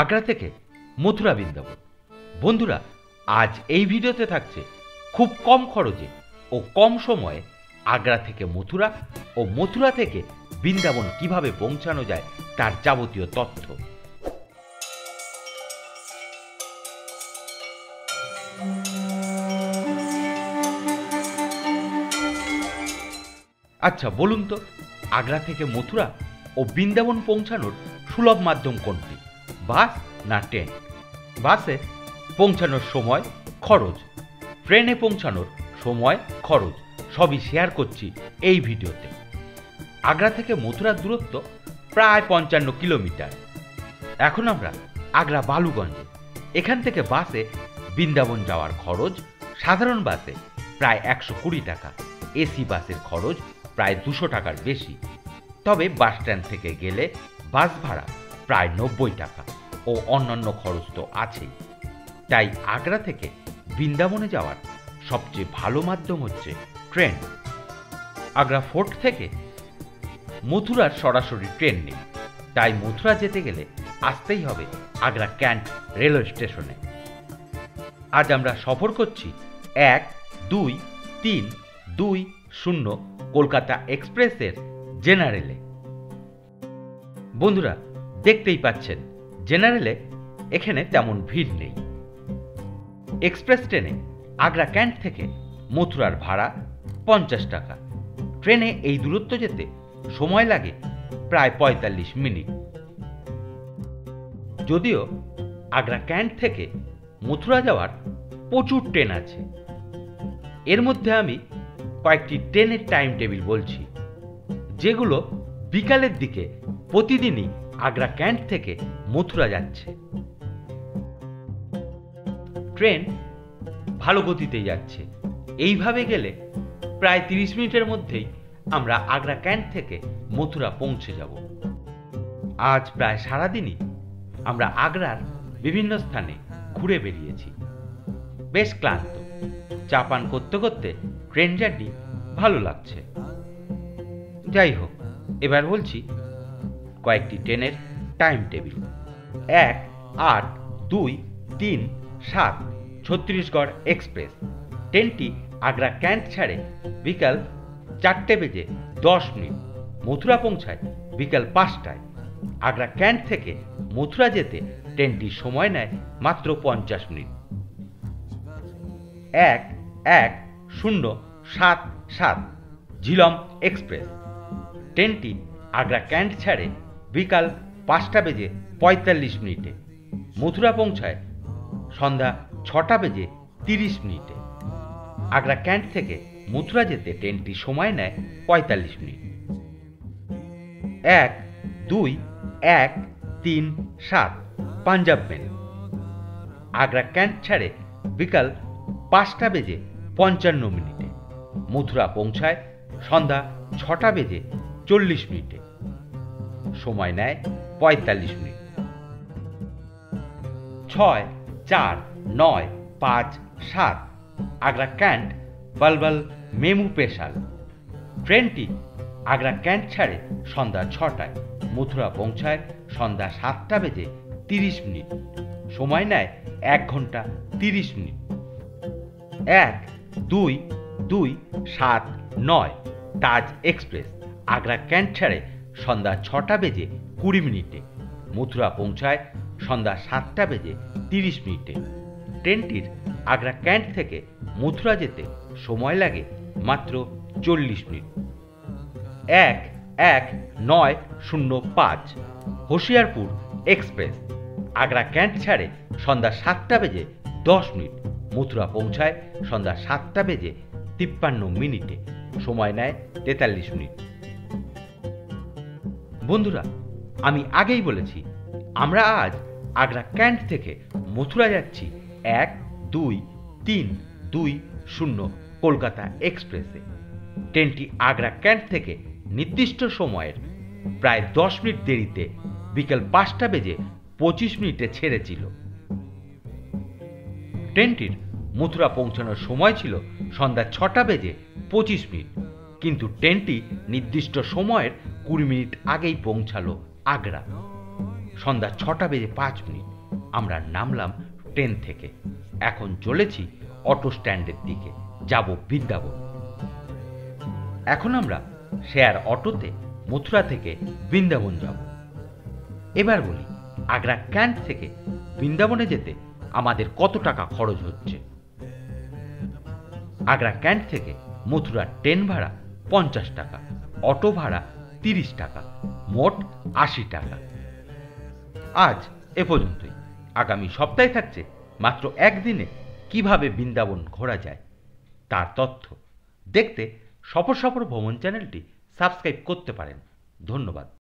আগ্রা থেকে মথুরা বৃন্দাবন। বন্ধুরা, আজ এই ভিডিওতে থাকছে খুব কম খরচে ও কম সময়ে আগ্রা থেকে মথুরা ও মথুরা থেকে বৃন্দাবন কিভাবে পৌঁছানো যায় তার যাবতীয় তথ্য। আচ্ছা বলুন তো, আগ্রা থেকে মথুরা ও বৃন্দাবন পৌঁছানোর সুলভ মাধ্যম কোনটি, বাস না ট্রেন? বাসে পৌঁছানোর সময়, খরচ, ট্রেনে পৌঁছানোর সময়, খরচ সবই শেয়ার করছি এই ভিডিওতে। আগ্রা থেকে মথুরার দূরত্ব প্রায় 55 কিলোমিটার। এখন আমরা আগ্রা বালুগঞ্জে। এখান থেকে বাসে বৃন্দাবন যাওয়ার খরচ সাধারণ বাসে প্রায় 120 টাকা, এসি বাসের খরচ প্রায় 200 টাকার বেশি। তবে বাস স্ট্যান্ড থেকে গেলে বাস ভাড়া প্রায় 90 টাকা ও অন্যান্য খরচ তো আছেই। তাই আগ্রা থেকে বৃন্দাবনে যাওয়ার সবচেয়ে ভালো মাধ্যম হচ্ছে ট্রেন। আগ্রা ফোর্ট থেকে মথুরার সরাসরি ট্রেন নেই, তাই মথুরা যেতে গেলে আসতেই হবে আগ্রা ক্যান্ট রেলওয়ে স্টেশনে। আজ আমরা সফর করছি 1-2-3-2-0 কলকাতা এক্সপ্রেসের জেনারেলে। বন্ধুরা, দেখতেই পাচ্ছেন জেনারেলে এখানে তেমন ভিড় নেই। এক্সপ্রেস ট্রেনে আগ্রা ক্যান্ট থেকে মথুরার ভাড়া 50 টাকা। ট্রেনে এই দূরত্ব যেতে সময় লাগে প্রায় 45 মিনিট। যদিও আগ্রা ক্যান্ট থেকে মথুরা যাওয়ার প্রচুর ট্রেন আছে, এর মধ্যে আমি কয়েকটি ট্রেনের টাইম টেবিল বলছি, যেগুলো বিকালের দিকে প্রতিদিনই আগ্রা ক্যান্ট থেকে মথুরা যাচ্ছে। ট্রেন ভালো গতিতে যাচ্ছে। এইভাবে গেলে প্রায় 30 মিনিটের মধ্যেই আমরা আগ্রা ক্যান্ট থেকে মথুরা পৌঁছে যাব। আজ প্রায় সারাদিনই আমরা আগ্রার বিভিন্ন স্থানে ঘুরে বেরিয়েছি। বেশ ক্লান্ত, চা পান করতে করতে ট্রেন জার্নি ভালো লাগছে। যাই হোক, এবার বলছি কয়েকটি ট্রেনের টাইম টেবিল। 1-8-2-3-7 ছত্তিশগড় এক্সপ্রেস। ট্রেনটি আগ্রা ক্যান্ট ছাড়ে বিকাল 4:10 মথুরা পৌঁছায় বিকাল 5টায়। আগ্রা ক্যান্ট থেকে মথুরা যেতে ট্রেনটি সময় নেয় মাত্র 50 মিনিট। 1-1077 ঝিলম এক্সপ্রেস। ট্রেনটি আগ্রা ক্যান্ট ছাড়ে বিকাল 5:45 মথুরা পৌঁছায় সন্ধ্যা 6:30। আগ্রা ক্যান্ট থেকে মথুরা যেতে ট্রেনটি সময় নেয় 45 minute. 1-2-1-3-7 Punjab mail. Agra cantt ছাড়ে বিকাল 5:55 মথুরা পৌঁছায় সন্ধ্যা 6:40। সময় নেয় 45 মিনিট। 6-4-9-5-7 আগ্রা ক্যান্ট বলবল মেমু স্পেশাল। ট্রেনটি আগ্রা ক্যান্ট ছাড়ে সন্ধ্যা 6টায়, মথুরা পৌঁছায় সন্ধ্যা 7:30। সময় নেয় 1 ঘন্টা 30 মিনিট। 1-2-2-7-9 তাজ এক্সপ্রেস। আগ্রা ক্যান্ট ছাড়ে সন্ধ্যা 6:20 মথুরা পৌঁছায় সন্ধ্যা 7:30। ট্রেনটির আগ্রা ক্যান্ট থেকে মথুরা যেতে সময় লাগে মাত্র 40 minute. 1-905 Hoshiarpur express. Agra cantt ছাড়ে সন্ধ্যা 7:10 মথুরা পৌঁছায় সন্ধ্যা 7:53। সময় নেয় 43 মিনিট। বন্ধুরা, আমি আগেই বলেছি আমরা আজ আগ্রা ক্যান্ট থেকে মথুরা যাচ্ছি 1-2-3-2-0 কলকাতা এক্সপ্রেসে। ট্রেনটি আগ্রা ক্যান্ট থেকে নির্দিষ্ট সময়ের প্রায় 10 মিনিট দেরিতে বিকেল 5:25 ছেড়েছিল। ট্রেনটির মথুরা পৌঁছানোর সময় ছিল সন্ধ্যা 6:25, কিন্তু ট্রেনটি নির্দিষ্ট সময়ের 20 মিনিট আগেই পৌঁছালো আগ্রা। সন্ধ্যা 6:05 আমরা নামলাম ট্রেন থেকে। এখন চলেছি অটো স্ট্যান্ডের দিকে, যাব বৃন্দাবন। এখন আমরা শেয়ার অটোতে মথুরা থেকে বৃন্দাবন যাব। এবার বলি, আগ্রা ক্যান্ট থেকে বৃন্দাবনে যেতে আমাদের কত টাকা খরচ হচ্ছে। আগ্রা ক্যান্ট থেকে মথুরা ট্রেন ভাড়া 50 টাকা, অটো ভাড়া 30 টাকা, মোট 80 টাকা। আজ এ পর্যন্তই। আগামী সপ্তাহে থাকছে মাত্র একদিনে কিভাবে বৃন্দাবন ঘোরা যায় তার তথ্য। দেখতে সফর সফর ভ্রমণ চ্যানেলটি সাবস্ক্রাইব করতে পারেন। ধন্যবাদ।